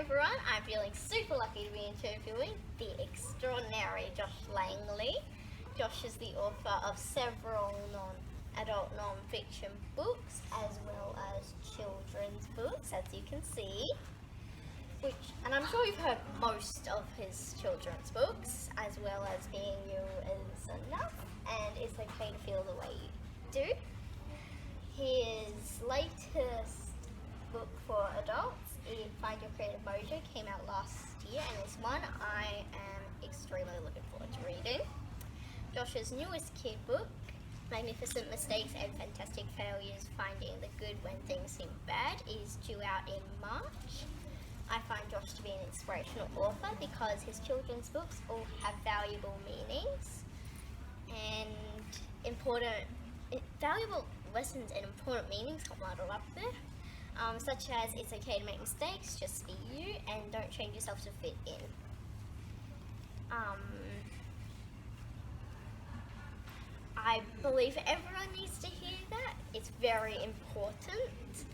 everyone, I'm feeling super lucky to be interviewing the extraordinary Josh Langley. Josh is the author of several adult non-fiction books as well as children's books, as you can see. And I'm sure you've heard most of his children's books, as well as Being You Is Enough and It's Okay to Feel the Way You Do. His latest book for adults, Find Your Creative Mojo, came out last year, and it's one I am extremely looking forward to reading. Josh's newest kid book, Magnificent Mistakes and Fantastic Failures, Finding the Good When Things Seem Bad, is due out in March. I find Josh to be an inspirational author because his children's books all have valuable meanings and valuable lessons and important meanings muddled up there, such as it's okay to make mistakes, just be you, and don't change yourself to fit in. I believe everyone needs to hear that. It's very important.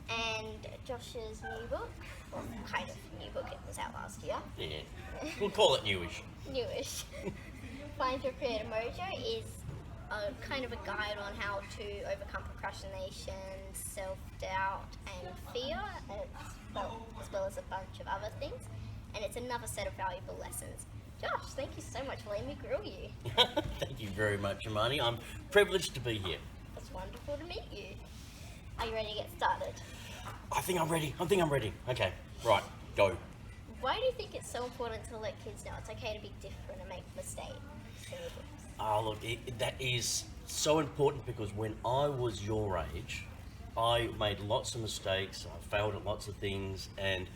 And Josh's new book, well, kind of new book, it was out last year. Yeah, we'll call it newish. Newish. Find Your Creative Mojo is kind of a guide on how to overcome procrastination, self-doubt and fear, as well as a bunch of other things. And it's another set of valuable lessons. Josh, thank you so much for letting me grill you. Thank you very much, Imani. I'm privileged to be here. It's wonderful to meet you. Are you ready to get started? I think I'm ready. Okay, right, go. Why do you think it's so important to let kids know it's okay to be different and make mistakes in your books? Oh, look, that is so important because when I was your age, I made lots of mistakes, I failed at lots of things, and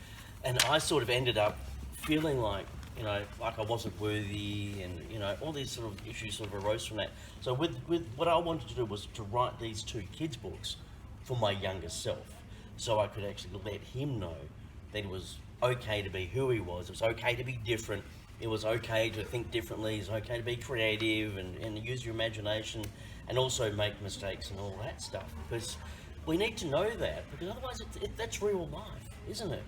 I sort of ended up feeling like I wasn't worthy, and all these sort of issues sort of arose from that. So with what I wanted to do was to write these two kids' books for my younger self, so I could actually let him know that it was okay to be who he was. It was okay to be different. It was okay to think differently. It's okay to be creative and use your imagination, and also make mistakes and all that stuff. Because we need to know that, because otherwise that's real life, isn't it?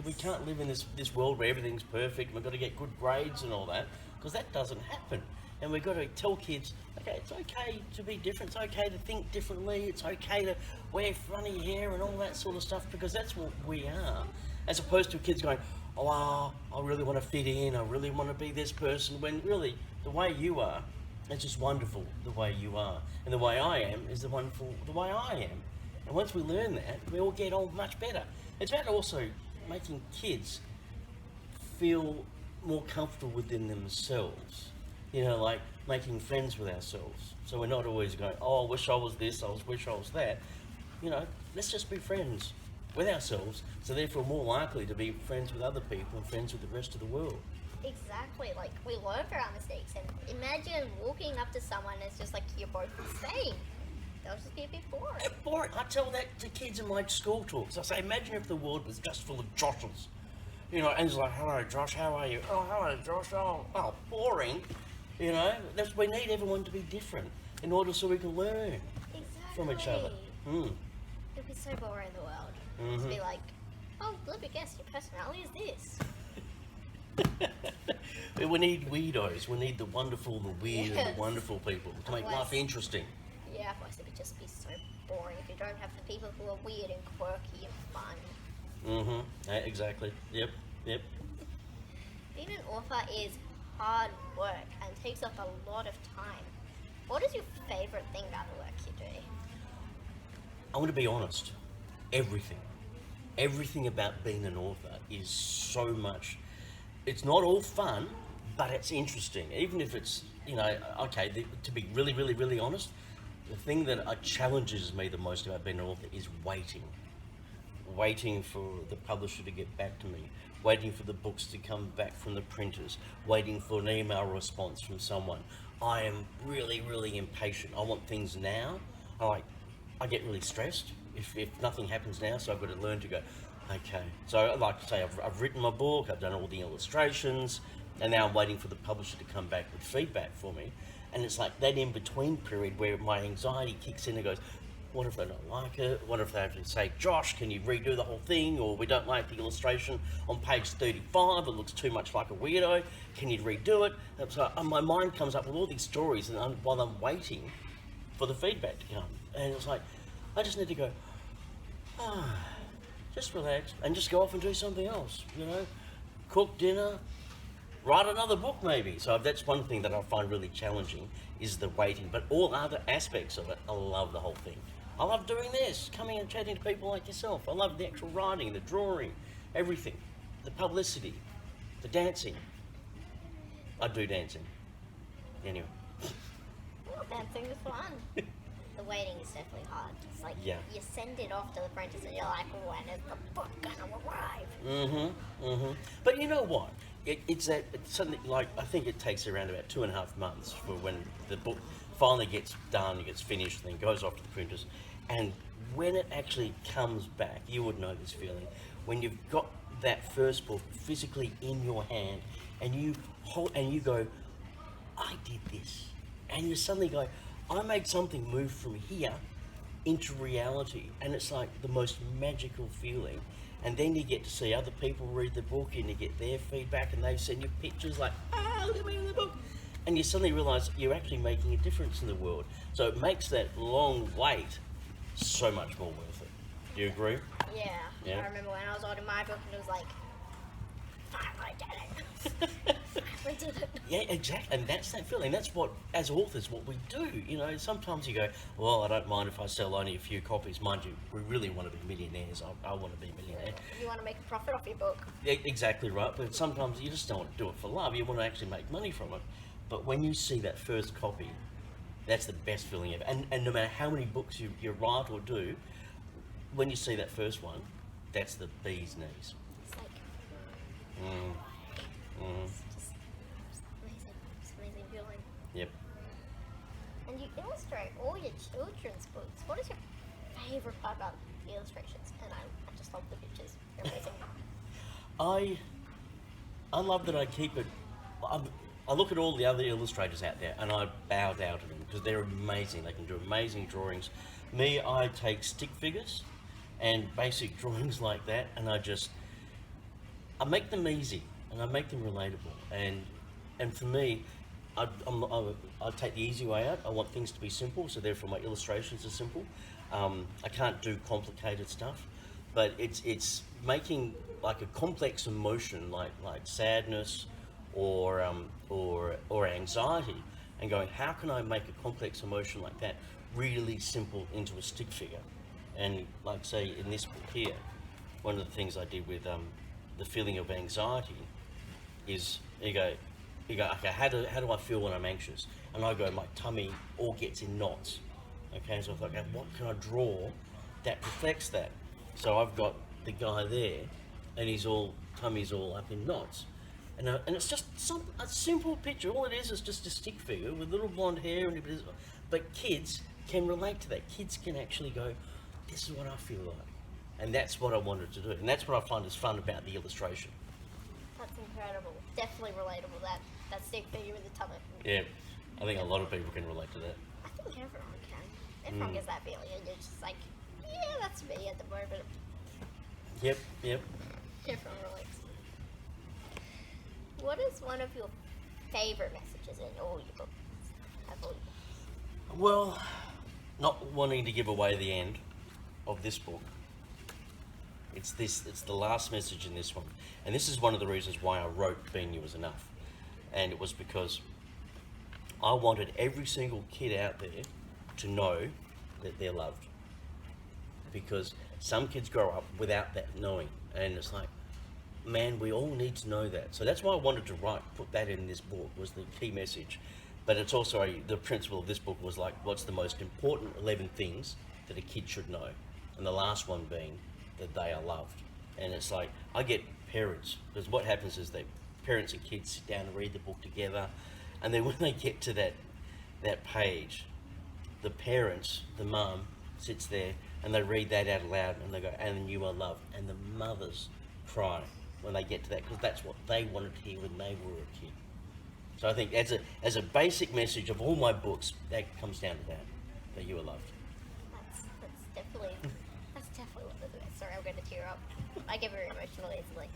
We can't live in this world where everything's perfect and we've got to get good grades and all that, because that doesn't happen. And we've got to tell kids, okay, it's okay to be different, it's okay to think differently, it's okay to wear funny hair and all that sort of stuff, because that's what we are. As opposed to kids going, I really want to fit in, I really want to be this person, when really, the way you are, it's just wonderful the way you are. And the way I am is the wonderful the way I am. And once we learn that, we all get on much better. It's about also making kids feel more comfortable within themselves, like making friends with ourselves. So we're not always going, I wish I was this, I wish I was that. Let's just be friends with ourselves, so therefore more likely to be friends with other people and friends with the rest of the world. Exactly, like we learn from our mistakes, and imagine walking up to someone and it's just like you're both the same. They'll just be a bit boring. Boring. I tell that to kids in my school talks. I say, imagine if the world was just full of Joshes. And it's like, hello Josh, how are you? Oh, hello Josh, oh, boring. We need everyone to be different in order so we can learn from each other. It'd be so boring in the world. It'd be like, let me guess, your personality is this. We need weirdos. We need the wonderful, the weird, and the wonderful people to make life interesting. Yeah, otherwise it would just be so boring if you don't have the people who are weird and quirky and fun. Yeah, exactly. Yep. Being an author is hard work and takes up a lot of time. What is your favourite thing about the work you do? I want to be honest. Everything about being an author is so much. It's not all fun, but it's interesting. Even if it's, to be really, really, really honest, the thing that challenges me the most about being an author is waiting for the publisher to get back to me, waiting for the books to come back from the printers, waiting for an email response from someone. I am really, really impatient. I want things now. I get really stressed if nothing happens now, so I've got to learn to go, okay. So like to say, I've written my book, I've done all the illustrations, and now I'm waiting for the publisher to come back with feedback for me. And it's like that in-between period where my anxiety kicks in and goes, What if they don't like it? What if they have to say, Josh, can you redo the whole thing? Or we don't like the illustration on page 35, it looks too much like a weirdo. Can you redo it? And so my mind comes up with all these stories, and while I'm waiting for the feedback to come. And it's like, I just need to go, just relax and just go off and do something else, you know? Cook dinner, write another book maybe. So that's one thing that I find really challenging is the waiting. But all other aspects of it, I love the whole thing. I love doing this, coming and chatting to people like yourself. I love the actual writing, the drawing, everything. The publicity, the dancing. I do dancing. Anyway. Well, dancing is fun. The waiting is definitely hard. It's like Yeah. you send it off to the printers and you're like, when is the book gonna arrive? But you know what? It's something like, I think it takes around about 2.5 months for when the book finally gets done, gets finished, then goes off to the printers. And when it actually comes back, you would know this feeling, when you've got that first book physically in your hand and you hold and you go, I did this. And you suddenly go, I made something move from here into reality. And it's like the most magical feeling. And then you get to see other people read the book and you get their feedback and they send you pictures like, look at me in the book. And you suddenly realise you're actually making a difference in the world. So it makes that long wait so much more worth it. Do you agree? Yeah. Yeah. I remember when I was holding my book and it was like, finally did it. Finally did it. Yeah, exactly. And that's that feeling. That's what, as authors, what we do. You know, sometimes you go, well, I don't mind if I sell only a few copies. Mind you, we really want to be millionaires. I want to be a millionaire. You want to make a profit off your book. Yeah, exactly right. But sometimes you just don't want to do it for love. You want to actually make money from it. But when you see that first copy, that's the best feeling ever. And no matter how many books you write or do, when you see that first one, that's the bee's knees. It's like, it's just amazing. It's amazing feeling. Yep. And you illustrate all your children's books. What is your favourite part about the illustrations? And I just love the pictures. They're amazing. I love that I keep it. I look at all the other illustrators out there and I bow down to them because they're amazing. They can do amazing drawings. Me, I take stick figures and basic drawings like that, and I make them easy and I make them relatable. And for me, I take the easy way out. I want things to be simple, so therefore my illustrations are simple. I can't do complicated stuff, but it's making like a complex emotion like sadness or anxiety, and going, how can I make a complex emotion like that really simple into a stick figure? And like say in this book here, one of the things I did with the feeling of anxiety is you go, okay, how do I feel when I'm anxious? And I go, my tummy all gets in knots. Okay, so I thought, okay, what can I draw that reflects that? So I've got the guy there, and tummy's all up in knots. And it's just a simple picture. All it is just a stick figure with little blonde hair. But kids can relate to that. Kids can actually go, this is what I feel like. And that's what I wanted to do. And that's what I find is fun about the illustration. That's incredible. Definitely relatable, that stick figure with the tummy. Yeah, I think a lot of people can relate to that. I think everyone can. Everyone gets that feeling and you're just like, yeah, that's me at the moment. Yep. Everyone relates. What is one of your favourite messages in all your books? Well, not wanting to give away the end of this book, it's the last message in this one. And this is one of the reasons why I wrote Being You Was Enough. And it was because I wanted every single kid out there to know that they're loved. Because some kids grow up without that knowing. And it's like, man, we all need to know that. So that's why I wanted to put that in this book, was the key message. But it's also, the principle of this book was like, what's the most important 11 things that a kid should know? And the last one being that they are loved. And it's like, I get parents, because what happens is that parents and kids sit down and read the book together, and then when they get to that page, the parents, the mum, sits there and they read that out loud and they go, and you are loved. And the mothers cry when they get to that, because that's what they wanted to hear when they were a kid. So I think as a basic message of all my books, that comes down to that you are loved. That's believe that's definitely what they're doing. Sorry, I'm going to tear up. I get very emotional easily.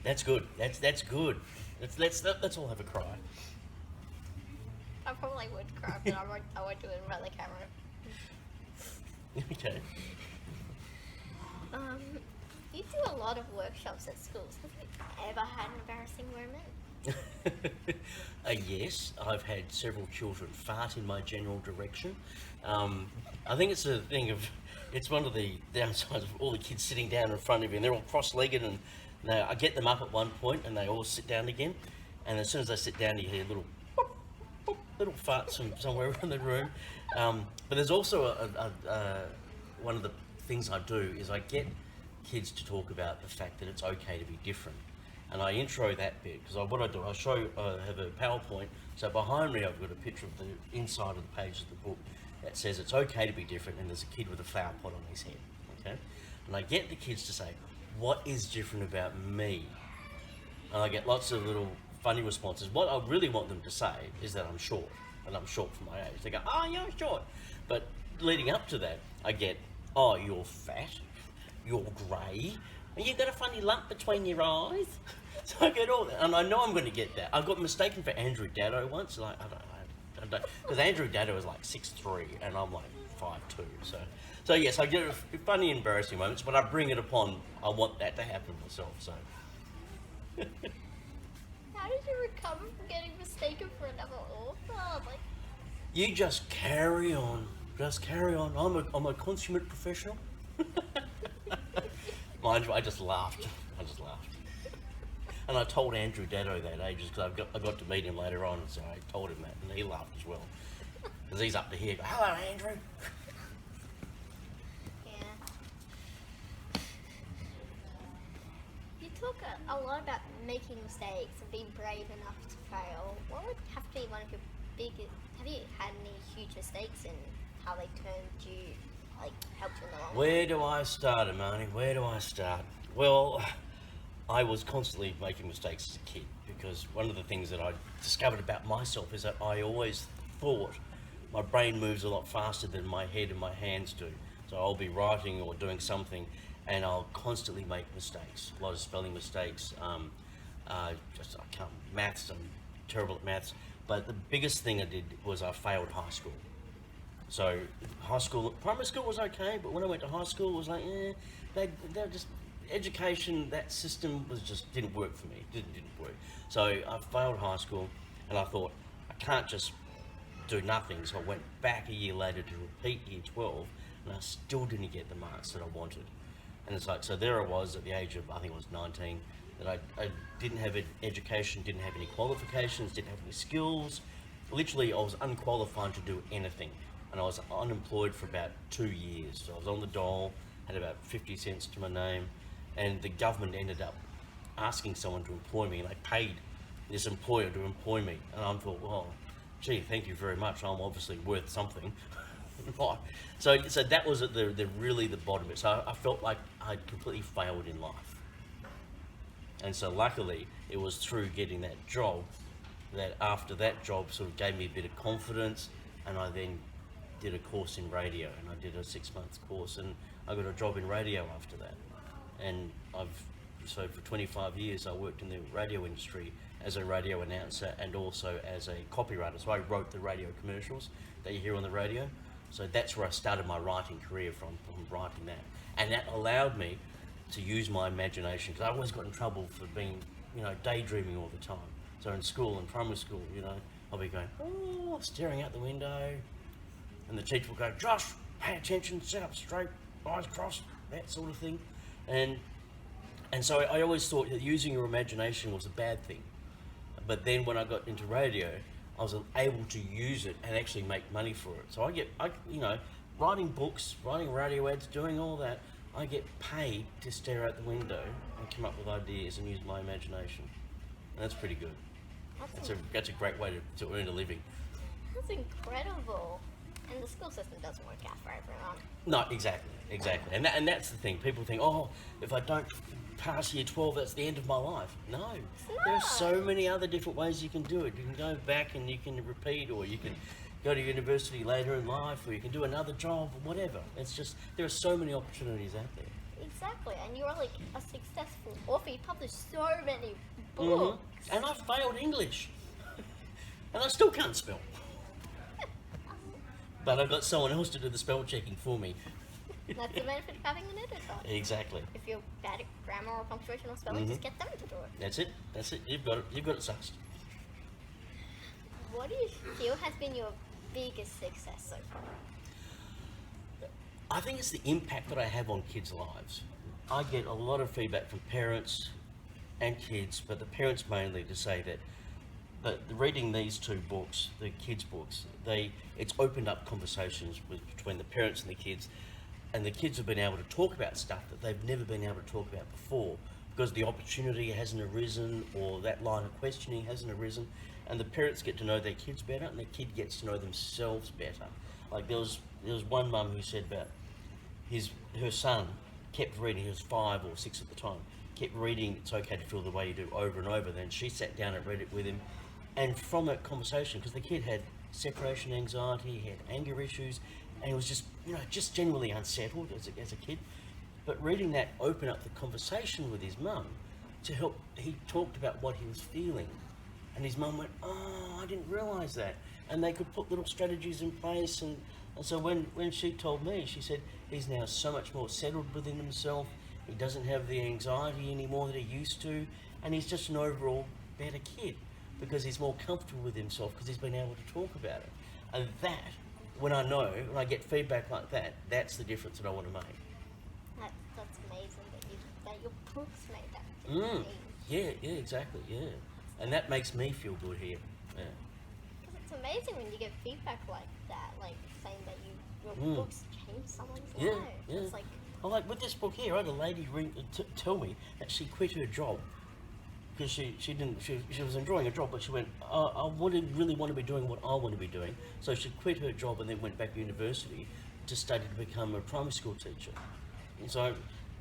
That's good. That's good. Let's all have a cry. I probably would cry, but I won't do it in front of the camera. Okay. You do a lot of workshops at schools. Have you ever had an embarrassing moment? Yes, I've had several children fart in my general direction. I think it's a thing of, it's one of the downsides of all the kids sitting down in front of you, and they're all cross-legged, and I get them up at one point, and they all sit down again, and as soon as they sit down, you hear little boop, boop, little farts from somewhere in the room. But there's also one of the things I do is I get kids to talk about the fact that it's okay to be different. And I intro that bit, because what I do, I have a PowerPoint, so behind me I've got a picture of the inside of the page of the book that says it's okay to be different, and there's a kid with a flower pot on his head, okay? And I get the kids to say, what is different about me? And I get lots of little funny responses. What I really want them to say is that I'm short, and I'm short for my age. They go, oh, you're short. But leading up to that, I get, oh, you're fat, you're grey, and you've got a funny lump between your eyes. So I get all that, and I know I'm going to get that. I got mistaken for Andrew Daddo once, like, I don't, because Andrew Daddo was like 6'3", and I'm like 5'2", so yes, I get funny, embarrassing moments, but I bring it upon, I want that to happen myself, so. How did you recover from getting mistaken for another author? Like, You just carry on, I'm a consummate professional. Mind you, I just laughed. And I told Andrew Daddo that ages, because I got to meet him later on, so I told him that, and he laughed as well. Because he's up to here, hello Andrew. yeah. You talk a lot about making mistakes and being brave enough to fail. What would have to be one of your biggest, have you had any huge mistakes and how they turned you, like, helped you in the long run? Where do I start, Imani? Where do I start? Well, I was constantly making mistakes as a kid, because one of the things that I discovered about myself is that I always thought my brain moves a lot faster than my head and my hands do. So I'll be writing or doing something and I'll constantly make mistakes, a lot of spelling mistakes. I can't, maths, I'm terrible at maths. But the biggest thing I did was I failed high school. So primary school was okay, but when I went to high school, it was like, they just, education, that system didn't work for me, didn't work. So I failed high school, and I thought, I can't just do nothing, so I went back a year later to repeat year 12, and I still didn't get the marks that I wanted. And it's like, so there I was at the age of, I think I was 19, that I didn't have an education, didn't have any qualifications, didn't have any skills. Literally, I was unqualified to do anything. And I was unemployed for about 2 years. So I was on the dole, had about 50 cents to my name, and the government ended up asking someone to employ me, and they paid this employer to employ me. And I thought, well, gee, thank you very much, I'm obviously worth something. So that was at really the bottom of it. So I felt like I'd completely failed in life. And so luckily, it was through getting that job that after that job sort of gave me a bit of confidence, and I then did a course in radio, and I did a 6-month course, and I got a job in radio after that. And so for 25 years I worked in the radio industry as a radio announcer and also as a copywriter. So I wrote the radio commercials that you hear on the radio. So that's where I started my writing career from writing that. And that allowed me to use my imagination, because I always got in trouble for being, daydreaming all the time. So in school, in primary school, I'll be going, oh, staring out the window, and the teacher will go, Josh, pay attention, sit up straight, eyes crossed, that sort of thing. And so I always thought that using your imagination was a bad thing. But then when I got into radio, I was able to use it and actually make money for it. So writing books, writing radio ads, doing all that, I get paid to stare out the window and come up with ideas and use my imagination. And that's pretty good. That's a great way to earn a living. That's incredible. And the school system doesn't work out for everyone. No, exactly. And that's the thing. People think, oh, if I don't pass year 12, that's the end of my life. No. There are so many other different ways you can do it. You can go back and you can repeat, or you can go to university later in life, or you can do another job, or whatever. It's just, there are so many opportunities out there. Exactly, and you're like a successful author. You published so many books. And I failed English. And I still can't spell. But I've got someone else to do the spell checking for me. That's the benefit of having an editor. Exactly. If you're bad at grammar or punctuation or spelling, just get them to do it. That's it. That's it. You've got it. You've got it sussed. What do you feel has been your biggest success so far? I think it's the impact that I have on kids' lives. I get a lot of feedback from parents and kids, but the parents mainly, to say that reading these two books, the kids' books, it's opened up conversations between the parents and the kids have been able to talk about stuff that they've never been able to talk about before, because the opportunity hasn't arisen, or that line of questioning hasn't arisen, and the parents get to know their kids better, and the kid gets to know themselves better. Like there was one mum who said about her son kept reading. He was 5 or 6 at the time. Kept reading "It's Okay to Feel the Way You Do" over and over. Then she sat down and read it with him, and from that conversation, because the kid had separation anxiety, he had anger issues, and he was just genuinely unsettled as a kid. But reading that opened up the conversation with his mum to help. He talked about what he was feeling, and his mum went, "Oh, I didn't realise that." And they could put little strategies in place, and so when she told me, she said he's now so much more settled within himself. He doesn't have the anxiety anymore that he used to, and he's just an overall better kid because he's more comfortable with himself because he's been able to talk about it. And that, when I get feedback like that, that's the difference that I want to make. That's amazing that your books made that difference. Yeah, exactly, yeah. And that makes me feel good here. Yeah. Because it's amazing when you get feedback like that, like saying that your books changed someone's life. Yeah. It's like, Well, like with this book here, I had a lady tell me that she quit her job because she was enjoying her job, but she went, I really want to be doing what I want to be doing. So she quit her job and then went back to university to study to become a primary school teacher. And so,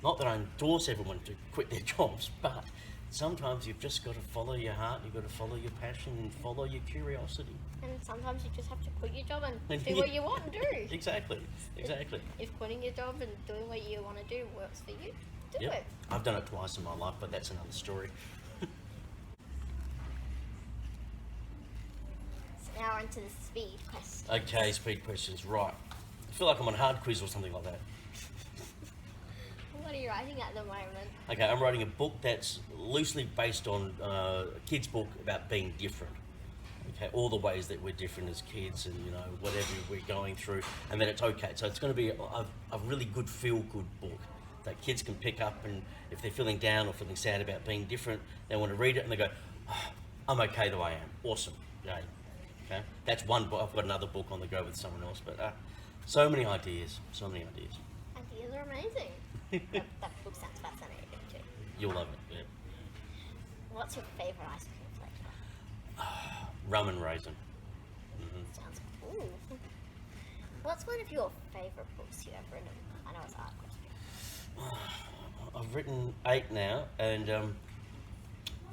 not that I endorse everyone to quit their jobs, but sometimes you've just got to follow your heart, you've got to follow your passion and follow your curiosity. and sometimes you just have to quit your job and do what you want to do. Exactly. If quitting your job and doing what you want to do works for you, do Yep. it. I've done it twice in my life, but that's another story. So now we're into the speed question. Okay, speed questions, right. I feel like I'm on hard quiz or something like that. What are you writing at the moment? Okay, I'm writing a book that's loosely based on a kid's book about being different. Okay, all the ways that we're different as kids, and whatever we're going through, and that it's okay. So it's going to be a really good feel-good book that kids can pick up, and if they're feeling down or feeling sad about being different, they want to read it and they go, oh, "I'm okay the way I am." Awesome. Yay. Okay, that's one book. I've got another book on the go with someone else, but so many ideas. Ideas are amazing. that book sounds fascinating too. You'll love it. Yeah. What's your favourite ice cream flavour? Rum and raisin. Sounds cool. What's one of your favourite books you've ever written? I know it's a hard question. I've written 8 now, and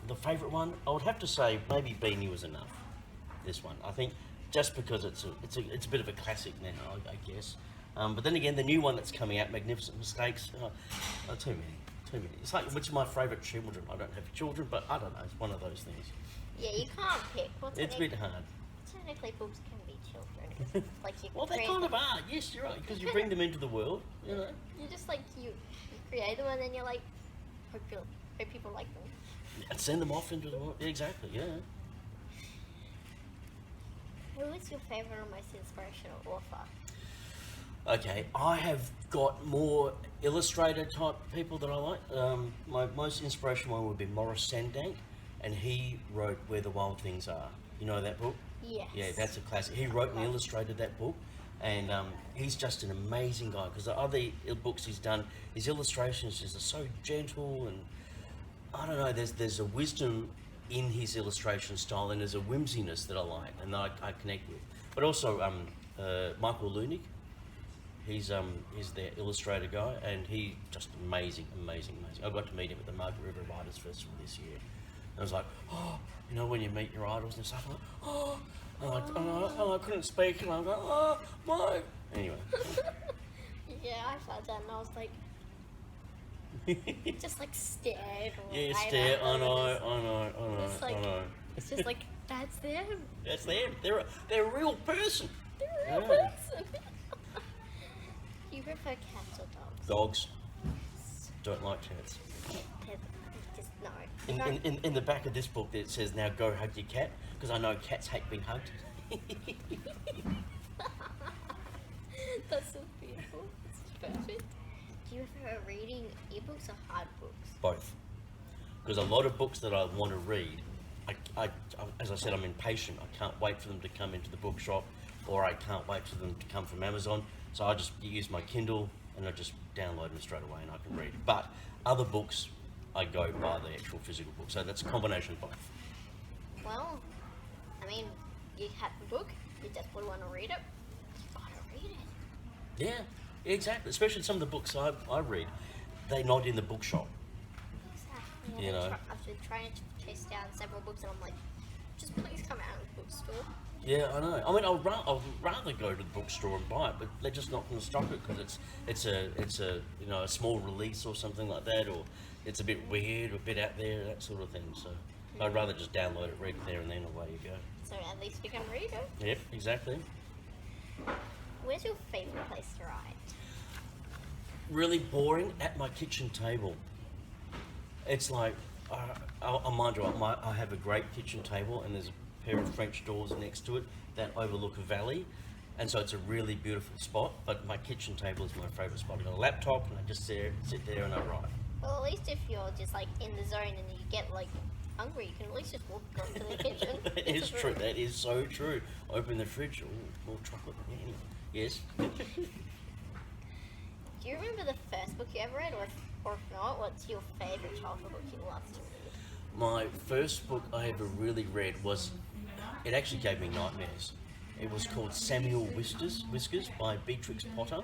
the favourite one, I would have to say maybe Beanie Was Enough. This one, I think, just because it's a bit of a classic now, I guess. But then again, the new one that's coming out, Magnificent Mistakes, too many. It's like, which are my favourite children? I don't have children, but I don't know. It's one of those things. Yeah, you can't pick. It's a bit hard. Technically, books can be children. Like you Well, they kind of are. Yes, you're right, because you bring them into the world. You just you create them and then you're like, hope people like them. And send them off into the world. Yeah, exactly. Yeah. Who is your favourite or most inspirational author? Okay, I have got more illustrator type people that I like. My most inspirational one would be Maurice Sendak, and he wrote Where the Wild Things Are. You know that book? Yes. Yeah, that's a classic. He wrote and illustrated that book, and he's just an amazing guy, because the other books he's done, his illustrations just are so gentle, and I don't know, there's a wisdom in his illustration style, and there's a whimsiness that I like and that I connect with. But also Michael Lunick, he's the illustrator guy, and he just amazing. I got to meet him at the Margaret River Writers Festival this year. I was like, oh, you know, when you meet your idols and stuff, I'm like, oh, and I couldn't speak, and I'm going, oh, my. Anyway. Yeah, I felt that, and I was like, just like stared. Yeah, right stare. at I them. know. It's like, I know. it's just like, that's them. That's them. They're a real person. They're a real Yeah. person. Do you prefer cats or dogs? Dogs. Don't like cats. Just no. In the back of this book, it says, "Now go hug your cat," because I know cats hate being hugged. That's so beautiful. It's perfect. Do you prefer reading ebooks or hard books? Both, because a lot of books that I want to read, as I said, I'm impatient. I can't wait for them to come into the bookshop, or I can't wait for them to come from Amazon. So I just use my Kindle and I just download them straight away and I can read. But other books, I go buy the actual physical book. So that's a combination of both. Well, I mean, you have the book, you just want to read it, you gotta read it. Yeah, exactly. Especially some of the books I read, they're not in the bookshop. Exactly. You know. I've been trying to chase down several books and I'm like, just please come out of the bookstore. Yeah, I know. I mean, I'd rather go to the bookstore and buy it, but they're just not going to stock it because it's a you know, a small release or something like that, or it's a bit weird, a bit out there, that sort of thing. So I'd rather just download it, read it there, and then away you go. So at least you can read it. Yep, exactly. Where's your favourite place to write? Really boring at my kitchen table. It's like, I mind you, I have a great kitchen table, and there's a pair of French doors next to it that overlook a valley, and so it's a really beautiful spot. But my kitchen table is my favourite spot. I've got a laptop, and I just sit there and I write. Well, at least if you're just like in the zone and you get like hungry, you can at least just walk to the kitchen. That is true. That is so true. Open the fridge. Ooh, more chocolate. Yeah. Yes. Do you remember the first book you ever read, or if not, what's your favourite childhood book you loved to read? My first book I ever really read was, it actually gave me nightmares. It was called Samuel Whiskers by Beatrix Potter,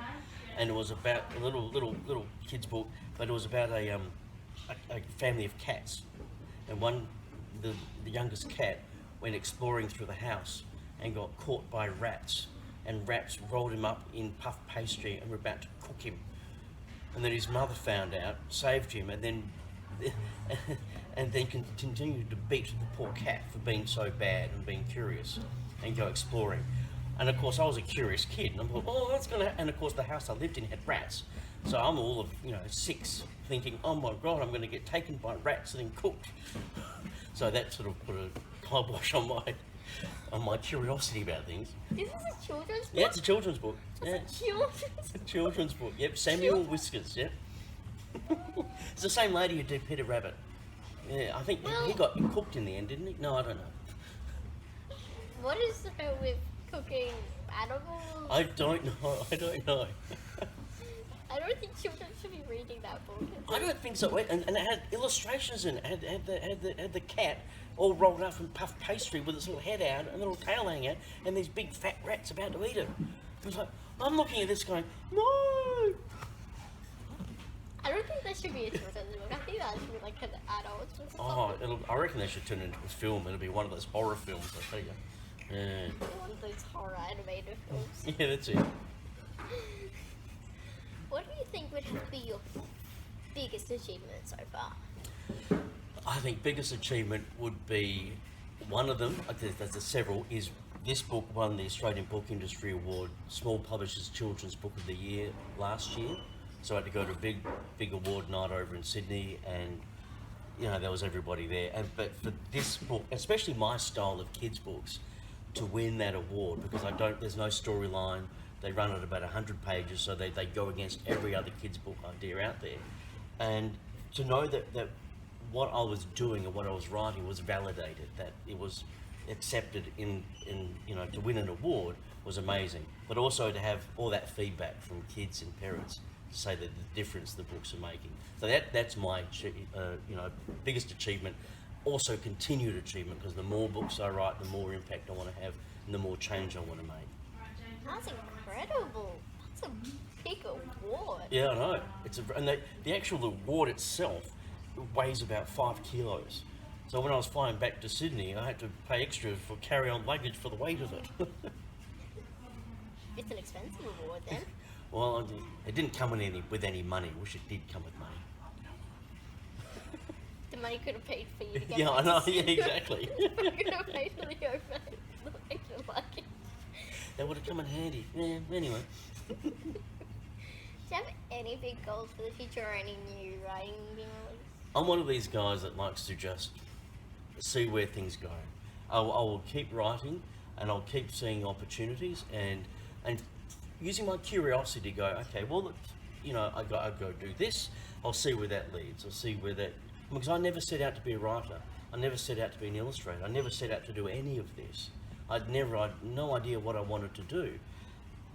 and it was about a little kid's book, but it was about a family of cats, and the youngest cat went exploring through the house and got caught by rats, and rats rolled him up in puff pastry and were about to cook him, and then his mother found out, saved him, and then continued to beat the poor cat for being so bad and being curious and go exploring. And of course I was a curious kid, and I'm like, oh, that's gonna, and of course the house I lived in had rats, so I'm all of 6 thinking, oh my god, I'm going to get taken by rats and then cooked. So that sort of put a kibosh on my curiosity about things. Is this a children's book? Yeah, it's a children's book. Yeah, It's a children's it's a children's book. Yep, Samuel Whiskers. Yep. It's the same lady who did Peter Rabbit. Yeah, I think he got cooked in the end, didn't he? No, I don't know. What is it with cooking animals? I don't know. I don't think children should be reading that book. I don't think so. And it had illustrations in it. Had the cat all rolled up in puff pastry with its little head out and a little tail hanging out, and these big fat rats about to eat it. It was like, I'm looking at this going, no. I don't think that should be a children's book. I think that should be like an adult book. Oh, I reckon they should turn it into a film. It'll be one of those horror films, I tell you. Yeah. One of those horror animated films. Yeah, that's it. What do you think would have to be your biggest achievement so far? I think biggest achievement would be, one of them, there's several, is this book won the Australian Book Industry Award, Small Publishers Children's Book of the Year last year. So I had to go to a big award night over in Sydney, and there was everybody there. But for this book, especially my style of kids books, to win that award, because there's no storyline. They run at about 100 pages, so they go against every other kids book idea out there. And to know that what I was doing and what I was writing was validated, that it was accepted in to win an award was amazing. But also to have all that feedback from kids and parents to say that the difference the books are making. So that's my biggest achievement. Also continued achievement, because the more books I write, the more impact I want to have and the more change I want to make. That's incredible. That's a big award. Yeah, I know. And the actual award itself weighs about 5 kilos. So when I was flying back to Sydney, I had to pay extra for carry-on luggage for the weight of it. It's an expensive reward then. Well, it didn't come with any money. Wish it did come with money. The money could have paid for you to get Yeah, I back know. to Yeah, Sydney. exactly. Could have paid for the extra luggage. That would have come in handy. Yeah. Anyway. Do you have any big goals for the future or any new writing being released? I'm one of these guys that likes to just see where things go. I will keep writing, and I'll keep seeing opportunities, and using my curiosity to go, okay, well, look, I go do this. I'll see where that leads. I'll see where that, because I never set out to be a writer. I never set out to be an illustrator. I never set out to do any of this. I had no idea what I wanted to do.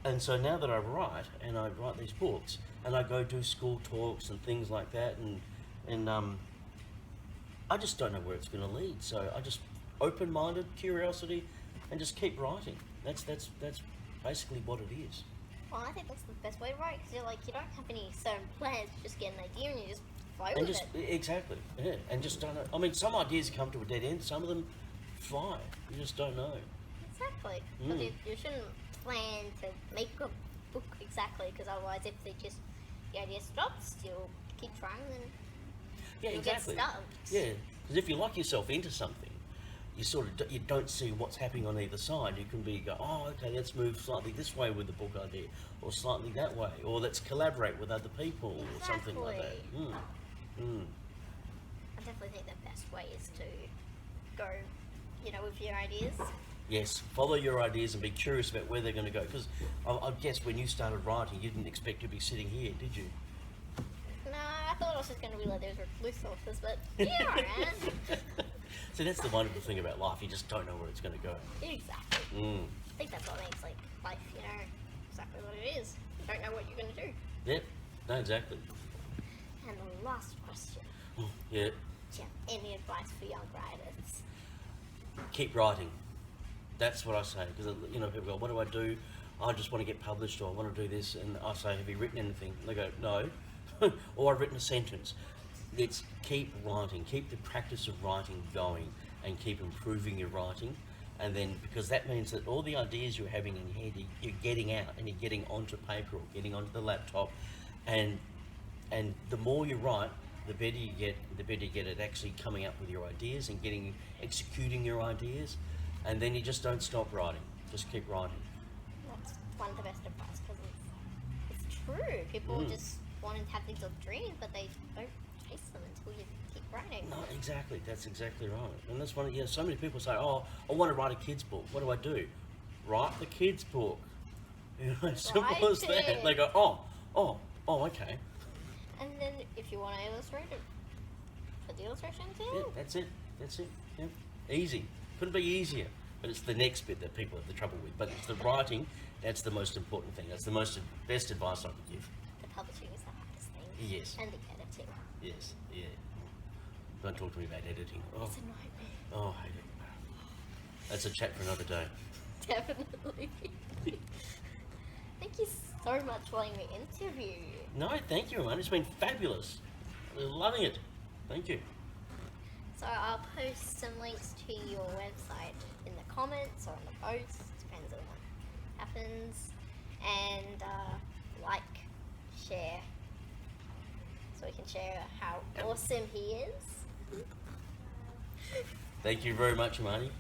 And so now that I write, and I write these books, and I go do school talks and things like that, and I just don't know where it's going to lead. So I just open-minded, curiosity, and just keep writing. That's basically what it is. Well, I think that's the best way to write because you don't have any certain plans. You just get an idea and you just flow And with just it. exactly, yeah, and just don't know. I mean, some ideas come to a dead end. Some of them fly. You just don't know. Exactly. But you shouldn't plan to make a book exactly because otherwise, if the idea stops, you'll keep trying and Yeah, you'll exactly. get stuck. Yeah, because if you lock yourself into something, you don't see what's happening on either side. You can go, oh, okay, let's move slightly this way with the book idea, or slightly that way, or let's collaborate with other people, or something like that. I definitely think the best way is to go, with your ideas. Yes, follow your ideas and be curious about where they're going to go. Because I guess when you started writing, you didn't expect to be sitting here, did you? No, I thought I was just going to be like those recluse authors, but here I am. So that's the wonderful thing about life. You just don't know where it's going to go. Exactly. Mm. I think that's what makes life, exactly what it is. You don't know what you're going to do. Yep. No, exactly. And the last question. Yeah. Do you have any advice for young writers? Keep writing. That's what I say. Because people go, "What do I do? I just want to get published, or I want to do this." And I say, "Have you written anything?" And they go, "No." Or I've written a sentence. It's keep writing. Keep the practice of writing going, and keep improving your writing. And then, because that means that all the ideas you're having in your head, you're getting out and you're getting onto paper or getting onto the laptop, and the more you write, the better you get at actually coming up with your ideas and executing your ideas, and then you just don't stop writing. Just keep writing. That's one of the best advice because it's true. People just want to have these little dreams, but they don't chase them until you keep writing. No, exactly. That's exactly right. And that's one. So many people say, "Oh, I want to write a kid's book. What do I do?" Write the kid's book. Simple Write as that. it. They go, "Oh, okay." And then if you want to illustrate it, put the illustrations in. Yeah, that's it. Yeah. Easy. Couldn't be easier. But it's the next bit that people have the trouble with. But it's the writing. That's the most important thing. That's the best advice I could give. The publishing is the hardest thing. Yes. And the editing. Yes. Yeah. Don't talk to me about editing. Oh, It's a nightmare. oh, I hate it. That's a chat for another day. Definitely. Thank you so much for letting me interview you. No, thank you, man. It's been fabulous. I'm loving it. Thank you. So I'll post some links to your website in the comments or in the post. Depends on what happens. And like, share, so we can share how awesome he is. Thank you very much, Marnie.